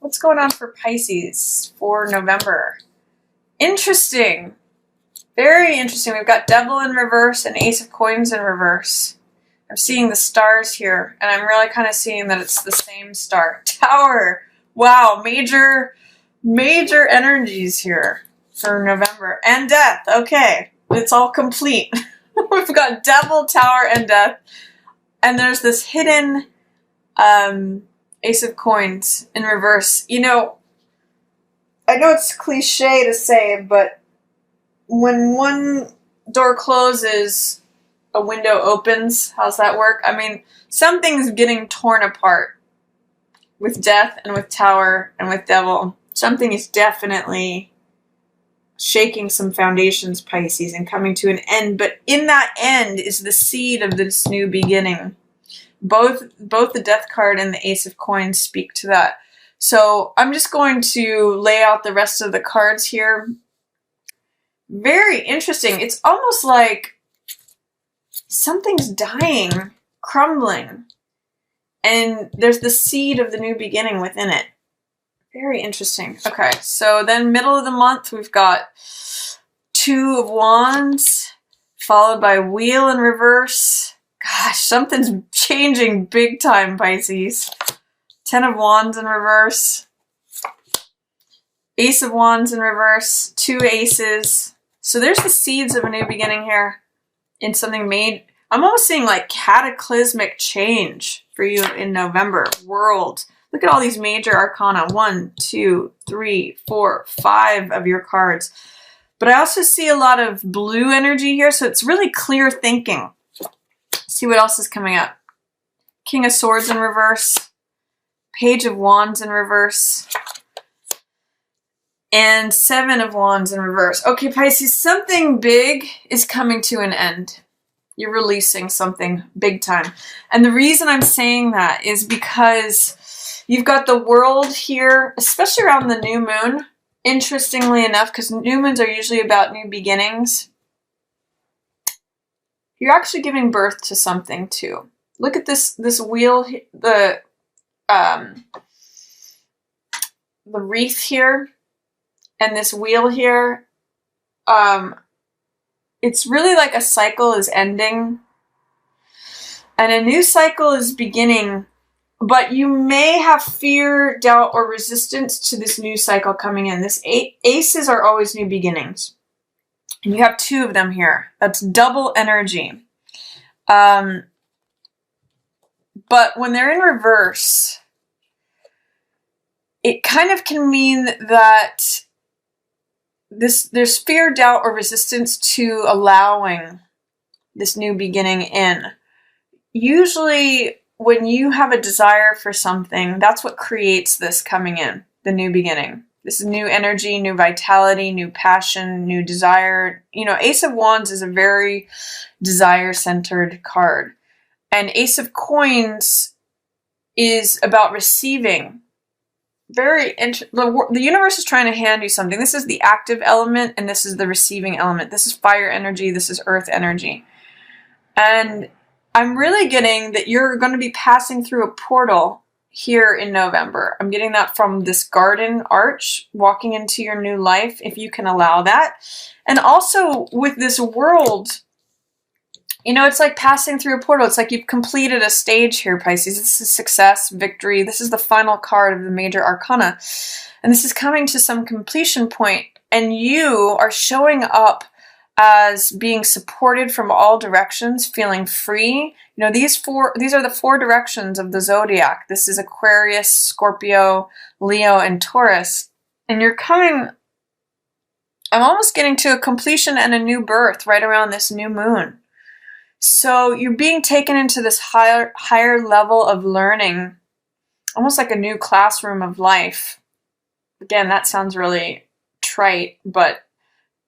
What's going on for Pisces for November? Interesting. Very interesting. We've got Devil in reverse and Ace of Coins in reverse. I'm seeing the stars here, and I'm really kind of seeing that it's the same star. Tower. Wow, major energies here for November. And Death. Okay, it's all complete. We've got Devil, Tower, and Death. And there's this hidden Ace of Coins in reverse. You know, I know it's cliche to say, but when one door closes, a window opens. How's that work? I mean, something's getting torn apart with Death and with Tower and with Devil. Something is definitely shaking some foundations, Pisces, and coming to an end. But in that end is the seed of this new beginning. Both the Death card and the Ace of Coins speak to that. So I'm just going to lay out the rest of the cards here. Very interesting. It's almost like something's dying, crumbling, and there's the seed of the new beginning within it. Very interesting. Okay, so then middle of the month, we've got Two of Wands, followed by Wheel in reverse. Gosh, something's changing big time, Pisces. Ten of Wands in reverse. Ace of Wands in reverse. Two aces. So there's the seeds of a new beginning here in something made. I'm almost seeing like cataclysmic change for you in November. World. Look at all these major arcana. 1, 2, 3, 4, 5 of your cards. But I also see a lot of blue energy here, so it's really clear thinking. See what else is coming up. King of Swords in reverse. Page of Wands in reverse. And Seven of Wands in reverse. Okay, Pisces, something big is coming to an end. You're releasing something big time. And the reason I'm saying that is because you've got the World here, especially around the new moon. Interestingly enough, because new moons are usually about new beginnings. You're actually giving birth to something too. Look at this wheel, the wreath here, and this wheel here. It's really like a cycle is ending, and a new cycle is beginning. But you may have fear, doubt, or resistance to this new cycle coming in. This aces are always new beginnings. And you have two of them here. That's double energy. But when they're in reverse, it kind of can mean that there's fear, doubt, or resistance to allowing this new beginning in. Usually, when you have a desire for something, that's what creates this coming in, the new beginning. This is new energy, new vitality, new passion, new desire. You know, Ace of Wands is a very desire-centered card. And Ace of Coins is about receiving. The universe is trying to hand you something. This is the active element, and this is the receiving element. This is fire energy. This is earth energy. And I'm really getting that you're going to be passing through a portal here in November. I'm getting that from this garden arch, walking into your new life, if you can allow that. And also with this world, you know, it's like passing through a portal. It's like you've completed a stage here, Pisces. This is success, victory. This is the final card of the major arcana. And this is coming to some completion point. And you are showing up as being supported from all directions, feeling free. You know, these are the 4 directions of the zodiac. This is Aquarius, Scorpio, Leo, and Taurus. And you're coming, I'm almost getting to a completion and a new birth right around this new moon. So you're being taken into this higher level of learning, almost like a new classroom of life. Again, that sounds really trite, but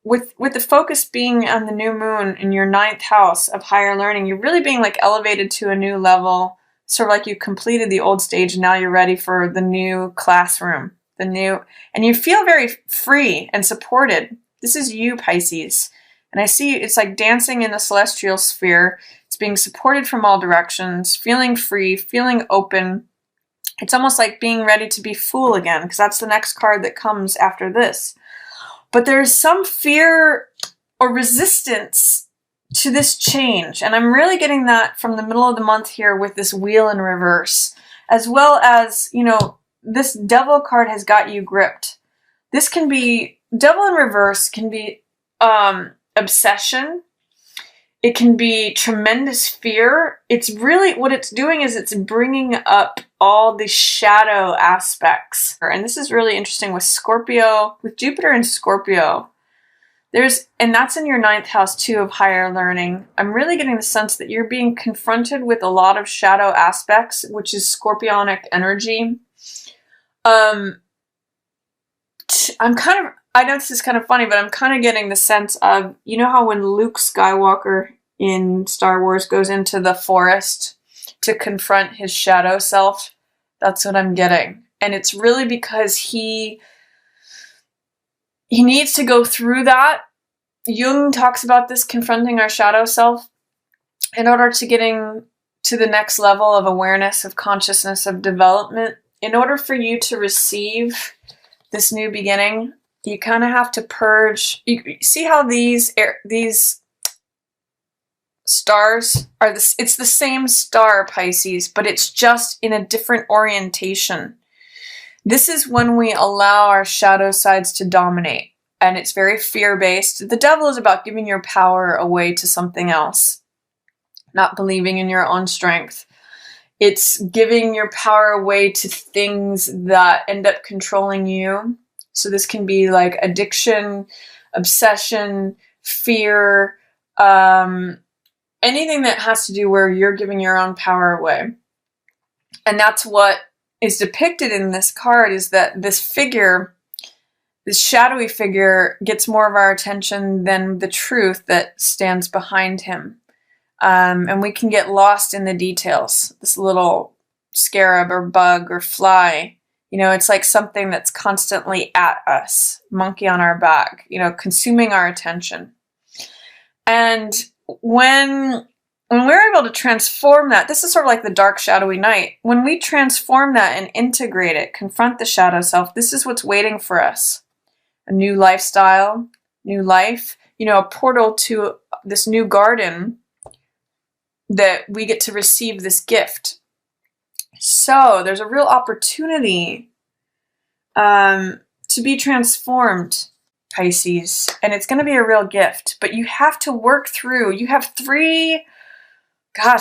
with the focus being on the new moon in your 9th house of higher learning, you're really being like elevated to a new level, sort of like you completed the old stage and now you're ready for the new classroom, and you feel very free and supported. This is you, Pisces. And I see it's like dancing in the celestial sphere. It's being supported from all directions, feeling free, feeling open, It's almost like being ready to be fool again, because that's the next card that comes after this. But there's some fear or resistance to this change. And I'm really getting that from the middle of the month here with this wheel in reverse, as well as, you know, this devil card has got you gripped. This can be, devil in reverse can be obsession. It can be tremendous fear. It's really, what it's doing is it's bringing up all the shadow aspects. And this is really interesting with Scorpio, with Jupiter and Scorpio. And that's in your ninth house too, of higher learning. I'm really getting the sense that you're being confronted with a lot of shadow aspects, which is Scorpionic energy. I know this is kind of funny, but I'm kind of getting the sense of, you know how when Luke Skywalker in Star Wars goes into the forest to confront his shadow self? That's what I'm getting. And it's really because he needs to go through that. Jung talks about this, confronting our shadow self, in order to getting to the next level of awareness, of consciousness, of development. In order for you to receive this new beginning, you kind of have to purge. You see how these stars are this? It's the same star, Pisces, but it's just in a different orientation. This is when we allow our shadow sides to dominate, and it's very fear-based. The devil is about giving your power away to something else, not believing in your own strength. It's giving your power away to things that end up controlling you. So this can be like addiction, obsession, fear, anything that has to do where you're giving your own power away. And that's what is depicted in this card, is that this figure, this shadowy figure, gets more of our attention than the truth that stands behind him. And we can get lost in the details. This little scarab or bug or fly, you know, it's like something that's constantly at us, monkey on our back, you know, consuming our attention. And when we're able to transform that, this is sort of like the dark, shadowy night. When we transform that and integrate it, confront the shadow self, this is what's waiting for us. A new lifestyle, new life, you know, a portal to this new garden that we get to receive this gift. So there's a real opportunity to be transformed, Pisces, and it's going to be a real gift, but you have to work through. You have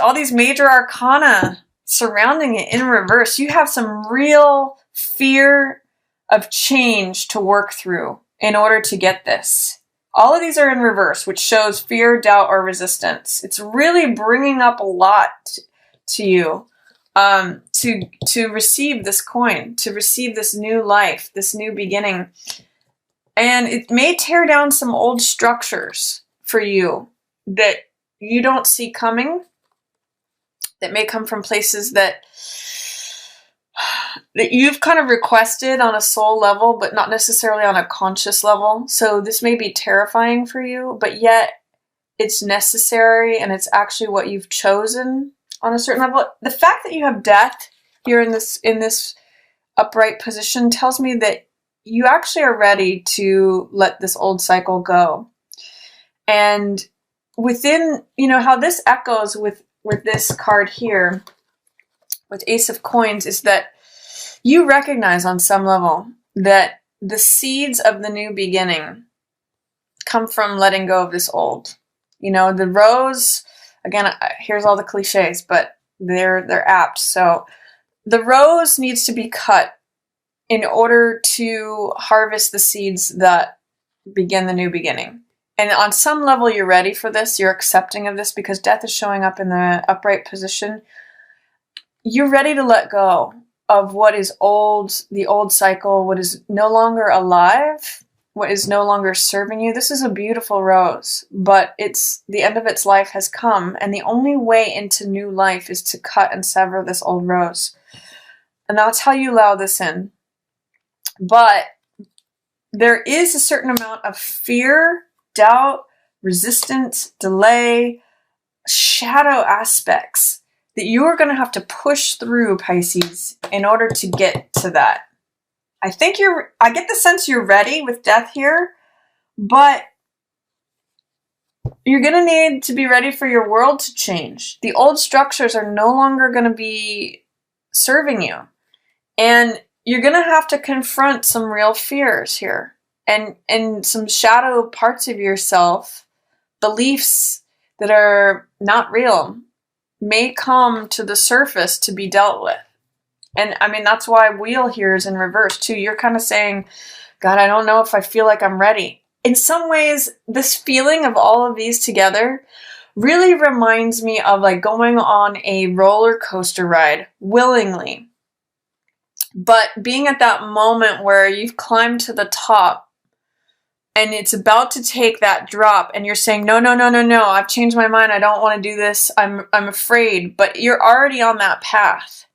all these major arcana surrounding it in reverse. You have some real fear of change to work through in order to get this. All of these are in reverse, which shows fear, doubt, or resistance. It's really bringing up a lot to you to receive this coin, to receive this new life, this new beginning. And it may tear down some old structures for you that you don't see coming, that may come from places that you've kind of requested on a soul level, but not necessarily on a conscious level. So this may be terrifying for you, but yet it's necessary, and it's actually what you've chosen on a certain level. The fact that you have death here in this upright position tells me that you actually are ready to let this old cycle go. And within, you know, how this echoes with this card here, with Ace of Coins, is that you recognize on some level that the seeds of the new beginning come from letting go of this old. You know, the rose, again, here's all the cliches, but they're apt. So the rose needs to be cut in order to harvest the seeds that begin the new beginning. And on some level, you're ready for this. You're accepting of this because death is showing up in the upright position. You're ready to let go of what is old, the old cycle, what is no longer alive, what is no longer serving you. This is a beautiful rose, but the end of its life has come, and the only way into new life is to cut and sever this old rose. And that's how you allow this in. But there is a certain amount of fear, doubt, resistance, delay, shadow aspects that you are going to have to push through, Pisces, in order to get to that. I get the sense you're ready with death here, but you're going to need to be ready for your world to change. The old structures are no longer going to be serving you. And you're going to have to confront some real fears here and some shadow parts of yourself, beliefs that are not real may come to the surface to be dealt with. And I mean, that's why wheel here is in reverse too. You're kind of saying, God, I don't know if I feel like I'm ready. In some ways, this feeling of all of these together really reminds me of like going on a roller coaster ride willingly. But being at that moment where you've climbed to the top and it's about to take that drop and you're saying, no, I've changed my mind. I don't want to do this. I'm afraid, but you're already on that path.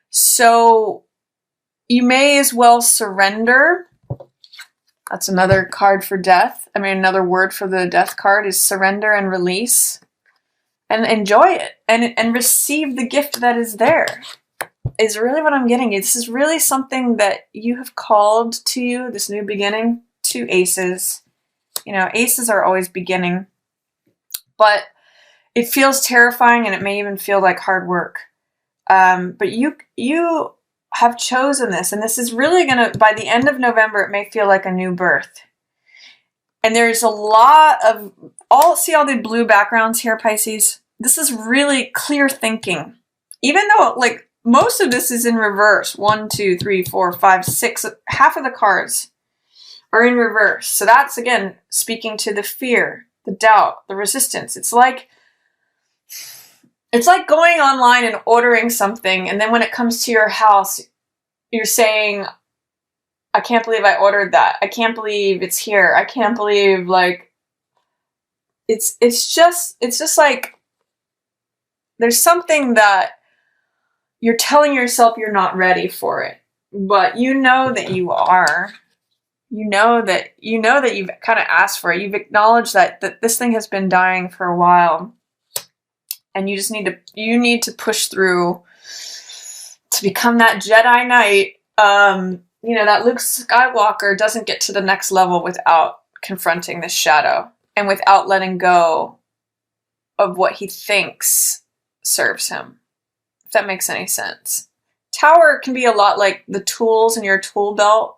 So you may as well surrender. That's another card for death. I mean, another word for the death card is surrender and release, and enjoy it and receive the gift that is there. Is really what I'm getting. This is really something that you have called to you, this new beginning. 2 aces. You know, aces are always beginning, but it feels terrifying and it may even feel like hard work. But you have chosen this, and this is really going to, by the end of November, it may feel like a new birth. And there's a lot of, see all the blue backgrounds here, Pisces? This is really clear thinking. Even though, like, most of this is in reverse. 1, 2, 3, 4, 5, 6. Half of the cards are in reverse. So that's, again, speaking to the fear, the doubt, the resistance. It's like going online and ordering something, and then when it comes to your house, you're saying, I can't believe I ordered that. I can't believe it's here. I can't believe, like, it's just like there's something that you're telling yourself you're not ready for it, but you know that you are. You know that you've kind of asked for it. You've acknowledged that this thing has been dying for a while, and you just need to push through to become that Jedi Knight. You know, that Luke Skywalker doesn't get to the next level without confronting this shadow and without letting go of what he thinks serves him. If that makes any sense. Tower can be a lot like the tools in your tool belt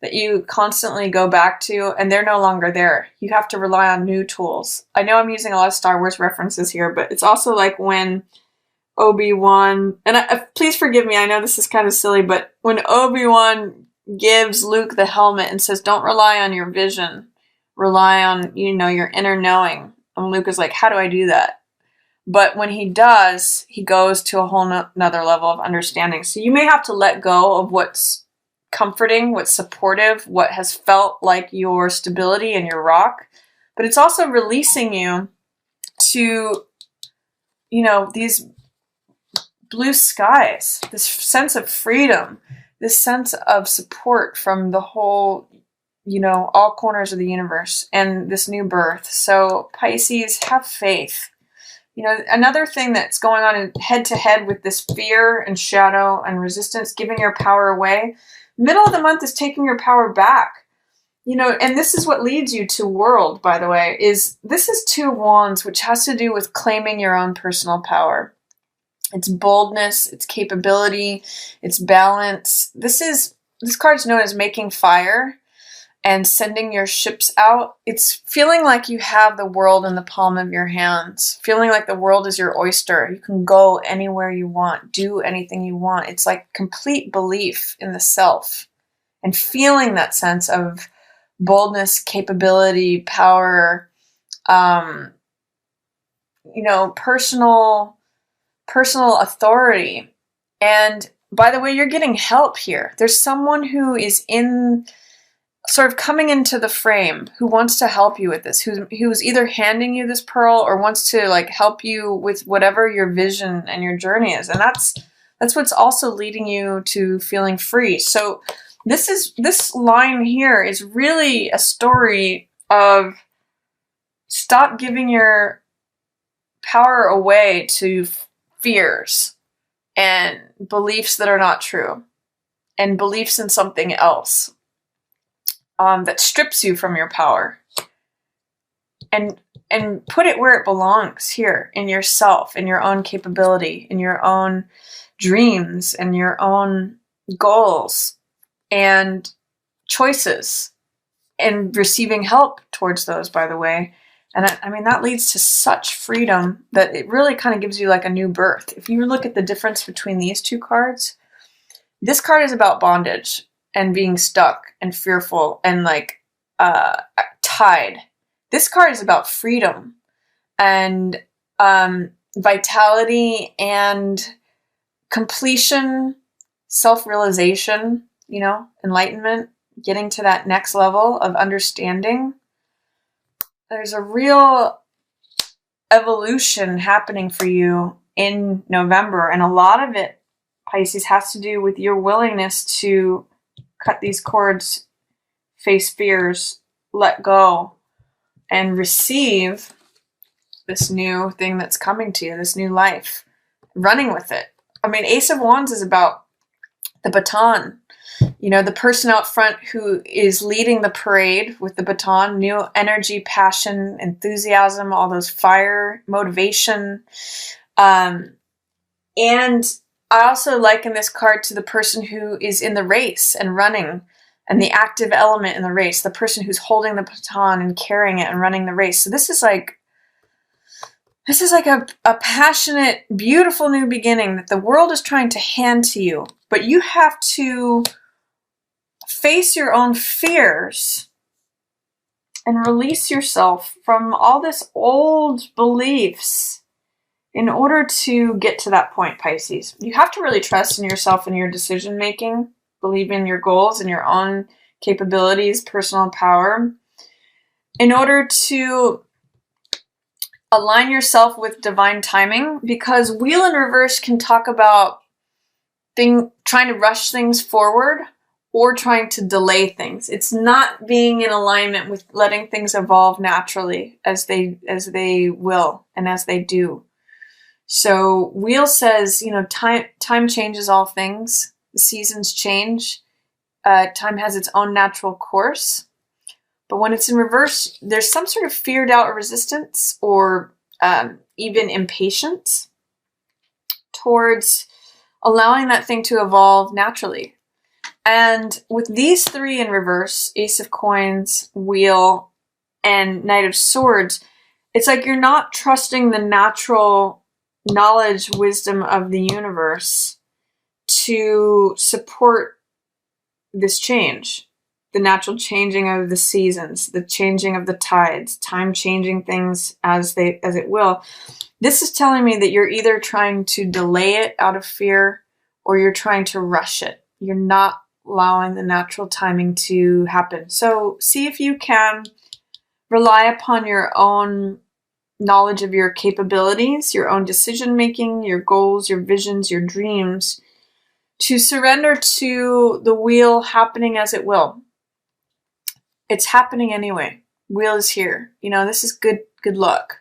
that you constantly go back to, and they're no longer there. You have to rely on new tools. I know I'm using a lot of Star Wars references here, but it's also like when Obi-Wan, and please forgive me, I know this is kind of silly, but when Obi-Wan gives Luke the helmet and says, don't rely on your vision, rely on, your inner knowing. And Luke is like, how do I do that? But when he does, he goes to a whole nother level of understanding. So you may have to let go of what's comforting, what's supportive, what has felt like your stability and your rock. But it's also releasing you to, these blue skies, this sense of freedom, this sense of support from the whole, all corners of the universe and this new birth. So Pisces, have faith. Another thing that's going on head to head with this fear and shadow and resistance, giving your power away. Middle of the month is taking your power back. And this is what leads you to world, by the way, this is 2 wands, which has to do with claiming your own personal power. It's boldness, it's capability, it's balance. This card's known as making fire and sending your ships out. It's feeling like you have the world in the palm of your hands, feeling like the world is your oyster. You can go anywhere you want, do anything you want. It's like complete belief in the self and feeling that sense of boldness, capability, power, personal authority. And by the way, you're getting help here. There's someone who is sort of coming into the frame, who wants to help you with this, who's either handing you this pearl or wants to like help you with whatever your vision and your journey is. And that's what's also leading you to feeling free. So this line here is really a story of stop giving your power away to fears and beliefs that are not true and beliefs in something else that strips you from your power, and put it where it belongs, here in yourself, in your own capability, in your own dreams and your own goals and choices, and receiving help towards those, by the way. And I mean, that leads to such freedom that it really kind of gives you like a new birth. If you look at the difference between these two cards, this card is about bondage and being stuck and fearful and like tied. This card is about freedom and vitality and completion, self-realization, enlightenment, getting to that next level of understanding. There's a real evolution happening for you in November, and a lot of it, Pisces, has to do with your willingness to cut these cords, face fears, let go, and receive this new thing that's coming to you, this new life, running with it. I mean, Ace of Wands is about the baton, the person out front who is leading the parade with the baton, new energy, passion, enthusiasm, all those fire, motivation. And I also liken this card to the person who is in the race and running, and the active element in the race, the person who's holding the baton and carrying it and running the race. So this is like a passionate, beautiful new beginning that the world is trying to hand to you. But you have to face your own fears and release yourself from all this old beliefs in order to get to that point, Pisces. You have to really trust in yourself and your decision making, believe in your goals and your own capabilities, personal power, in order to align yourself with divine timing, because Wheel in Reverse can talk about trying to rush things forward or trying to delay things. It's not being in alignment with letting things evolve naturally as they will and as they do. So Wheel says, time changes all things. The seasons change. Time has its own natural course. But when it's in reverse, there's some sort of fear, doubt, or resistance, or even impatience towards allowing that thing to evolve naturally. And with these three in reverse, Ace of Coins, Wheel, and Knight of Swords, it's like you're not trusting the natural knowledge, wisdom of the universe to support this change. The natural changing of the seasons, the changing of the tides, time changing things as it will. This is telling me that you're either trying to delay it out of fear or you're trying to rush it. You're not allowing the natural timing to happen. So see if you can rely upon your own knowledge of your capabilities, your own decision making, your goals, your visions, your dreams, to surrender to the wheel happening as it will. It's happening anyway. Wheel is here. This is good luck.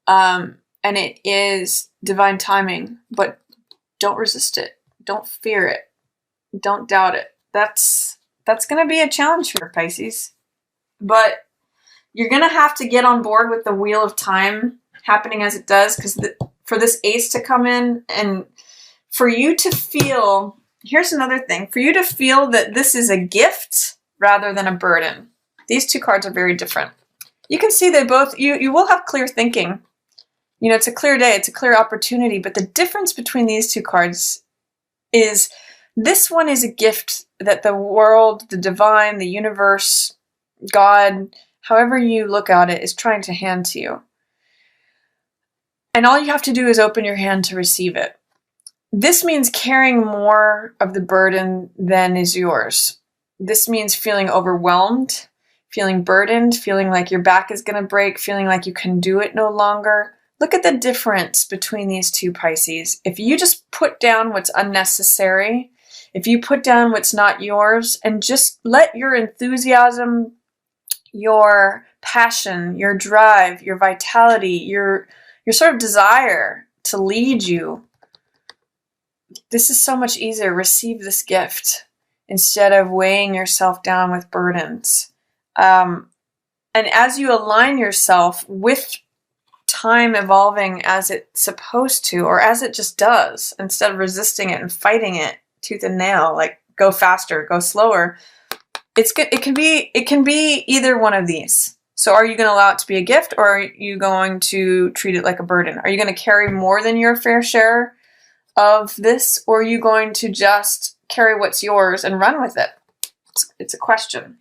And it is divine timing, but don't resist it. Don't fear it. Don't doubt it. That's going to be a challenge for Pisces. But you're going to have to get on board with the wheel of time happening as it does, because for this ace to come in and for you to feel, here's another thing, for you to feel that this is a gift rather than a burden. These two cards are very different. You can see they both, you will have clear thinking. It's a clear day, it's a clear opportunity, but the difference between these two cards is this one is a gift that the world, the divine, the universe, God, however you look at it, is trying to hand to you. And all you have to do is open your hand to receive it. This means carrying more of the burden than is yours. This means feeling overwhelmed, feeling burdened, feeling like your back is going to break, feeling like you can do it no longer. Look at the difference between these two, Pisces. If you just put down what's unnecessary, if you put down what's not yours, and just let your enthusiasm, your passion, your drive, your vitality, your sort of desire to lead you this is so much easier. Receive this gift instead of weighing yourself down with burdens. And as you align yourself with time evolving as it's supposed to, or as it just does, instead of resisting it and fighting it tooth and nail, like go faster, go slower, it's good. It can be either one of these. So are you going to allow it to be a gift, or are you going to treat it like a burden? Are you going to carry more than your fair share of this, or are you going to just carry what's yours and run with it? It's a question.